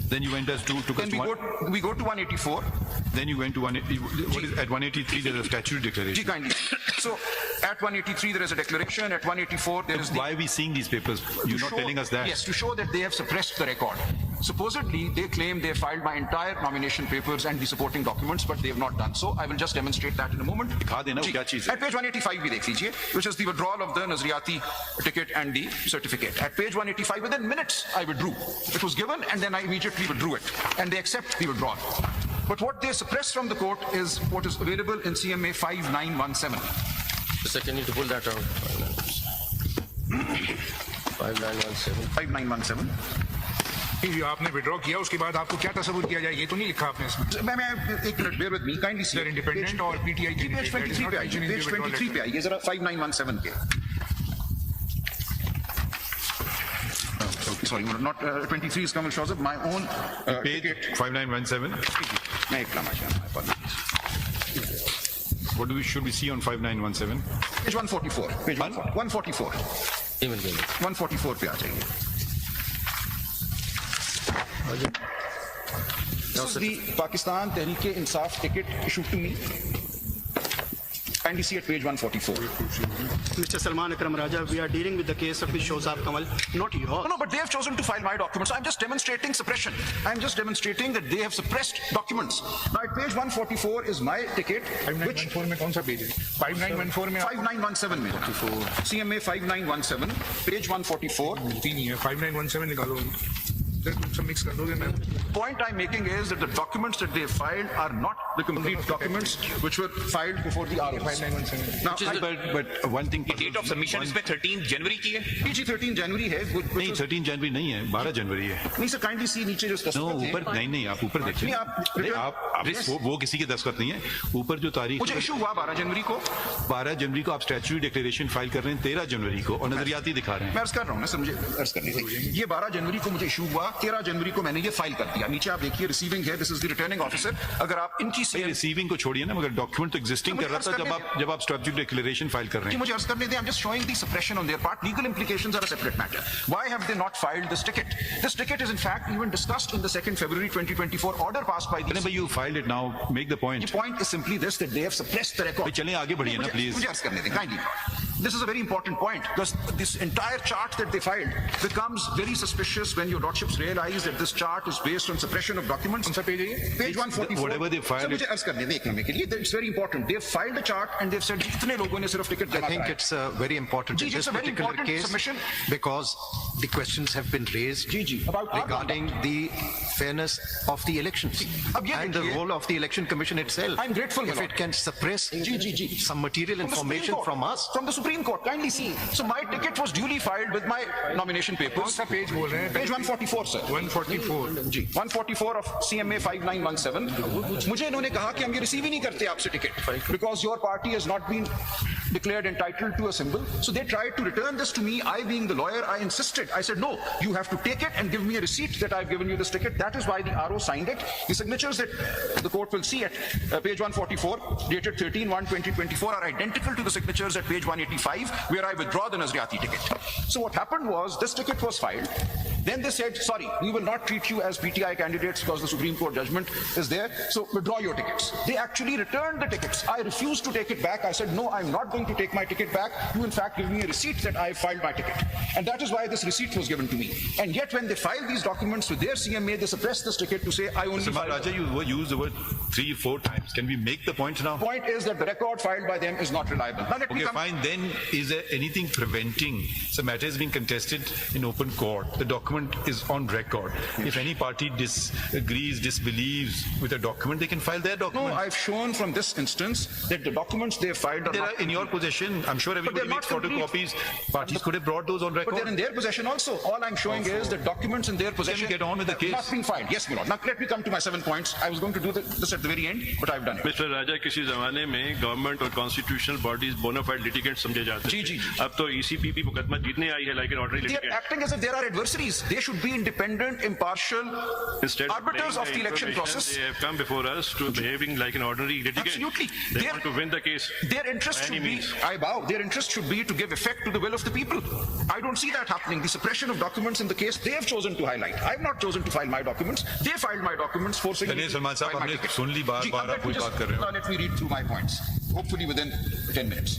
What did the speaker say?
Then you went we go to 184. Then you went to 180. What is at 183? There is a statutory declaration. Kindly. So at 183 there is a declaration. At 184 there is. Why are we seeing these papers? You're not telling us that. Yes, to show that they have suppressed the record. Supposedly they claim they filed my entire nomination papers and the supporting documents, but they have not done so. I will just demonstrate that in a moment. At page 185 we dekh lijiye, which is the withdrawal of the Nazriyati ticket and the certificate. At page 185, within minutes I withdrew. It was given and then I immediately withdrew it, and they accept the withdrawal. But what they suppress from the court is what is available in CMA 5917. Sir, can you pull that out? 5917. 5917. ये आपने withdraw किया, उसके बाद आपको क्या तस्वीर किया जाए, ये तो नहीं लिखा आपने इसमें। मैं एक minute, bear with me, kindly see. They're independent और PTI की पेज 23 पे आइए, पेज 23 पे आइए जरा 5917 के। Sorry, not 23 is Kamal Shawzab, my own page 5917. मैं एक लाना चाहता हूँ, apologies. What should we see on 5917? Page 144. Page 144. 144 पे आ जाइए. This is the Pakistan Tehreek-e-Insaf ticket issued to me. Kindly see at page 144. Mr. Salman Akram Raja, we are dealing with the case of Shawzab Kamal, not yours. No, but they have chosen to file my documents. I'm just demonstrating suppression. I'm just demonstrating that they have suppressed documents. Now at page 144 is my ticket, which 5914 में कौन सा page है? 5914 में 5917 में CMA 5917 page 144. मिलती नहीं है, 5917 निकालो, सब मिक्स कर दोगे ma'am. Point I'm making is that the documents that they filed are not the complete documents which were filed before the ROs. 5917. Now, but one thing. The date of submission इसमें 13 जनवरी की है। PG 13 जनवरी है। नहीं, 13 जनवरी नहीं है, 12 जनवरी है। नहीं sir, kindly see नीचे जो दस्तखत है। ऊपर नहीं, आप ऊपर देखिए। आप वो किसी की दस्तखत नहीं है। ऊपर जो तारीख मुझे इशू हुआ 12 जनवरी को। 12 जनवरी को आप स्टैट्यूटरी डिक्लेरेशन फाइल कर रहे हैं, 13 जनवरी को और नजरियाती दिखा रहे हैं। मैं अर्ज कर रहा हूँ ना सर, मुझे अर्ज करने दीजिए। ये 12 जनवरी को मुझे इशू हुआ, 13 जनवरी को मैंने ये फाइल कर दिया। नीचे आप देखिए रिसीविंग है, this is the returning officer. अगर आप इनकी रिसीविंग को छोड़िए ना, मगर डॉक्यूमेंट तो एग्जिस्टिंग कर रहा था जब आप स्टैट्यूटरी डिक्लेरेशन फाइल कर रहे हैं। मुझे अर्ज करने दें, I'm just showing the suppression on their part. Legal implications are a separate matter. Why have they not filed this ticket? This ticket is in fact even discussed in the 2nd February 2024 order passed by the. But you filed it now. Make the point. The point is simply this, that they have suppressed the record. चलें आगे बढ़िए ना, please. मुझे अर्ज करने दें, kindly. This is a very important point because this entire chart that they filed becomes very suspicious when your lordships realize that this chart is based on suppression of documents. Page 144. Whatever they filed. मुझे अर्ज करने दें एक minute के लिए. It's very important. They've filed a chart and they've said इतने लोगों ने सिर्फ टिकट जमा I think it's very important in this particular case because the questions have been raised regarding the fairness of the elections and the role of the election commission itself. I'm grateful if it can suppress some material information from us. From the Supreme Court, kindly see. So my ticket was duly filed with my nomination papers. कौन सा page बोल रहे हैं? Page 144 sir. 144 ji 144 of CMA 5917. मुझे इन्होंने कहा कि हम ये रिसीव ही नहीं करते आपसे ticket because your party has not been declared entitled to a symbol. So they tried to return this to me. I being the lawyer, I insisted. I said, no, you have to take it and give me a receipt that I've given you this ticket. That is why the RO signed it. The signatures that the court will see at page 144, dated 13/1/2024, are identical to the signatures at page 185, where I withdraw the Nazriyati ticket. So what happened was, this ticket was filed. Then they said, sorry, we will not treat you as PTI candidates because the Supreme Court judgment is there. So withdraw your tickets. They actually returned the tickets. I refused to take it back. I said, no, I'm not going to take my ticket back. You in fact give me a receipt that I filed my ticket. And that is why this receipt was given to me. And yet when they filed these documents with their CMA, they suppressed this ticket to say, I only filed. Raja, you used the word 3-4 times. Can we make the point now? The point is that the record filed by them is not reliable. Now let me come. Fine. Then is there anything preventing the matter is being contested in open court? The document is on record. If any party disagrees, disbelieves with a document, they can file their document. No, I've shown from this instance that the documents they have filed are in your possession. I'm sure everybody makes photocopies. Parties could have brought those on record. But they're in their possession also. All I'm showing is that documents in their possession get on with the case. Not being filed. Yes, my lord. Now let me come to my 7 points. I was going to do this at the very end, but I've done it. Mr. Raja, किसी ज़माने में government और constitutional bodies bonafide litigant समझे जाते थे। जी। अब तो ECPP मुकदमा जीतने आई है, like an ordinary litigant. They are acting as if they are our adversaries. They should be independent, impartial Instead of arbiters playing of the election information, process. they have come before us to behaving like an ordinary litigant. Absolutely. They want to win the case. Their interest by any should be, means. I bow, their interest should be to give effect to the will of the people. I don't see that happening. The suppression of documents in the case they have chosen to highlight. I have not chosen to file my documents. They filed my documents forcing me चलिए to Salman साहब file my हमने ticket. सुन ली जी, बार-बार अब आप कोई let me बात कर रहे हो let me read through my points, hopefully within 10 minutes.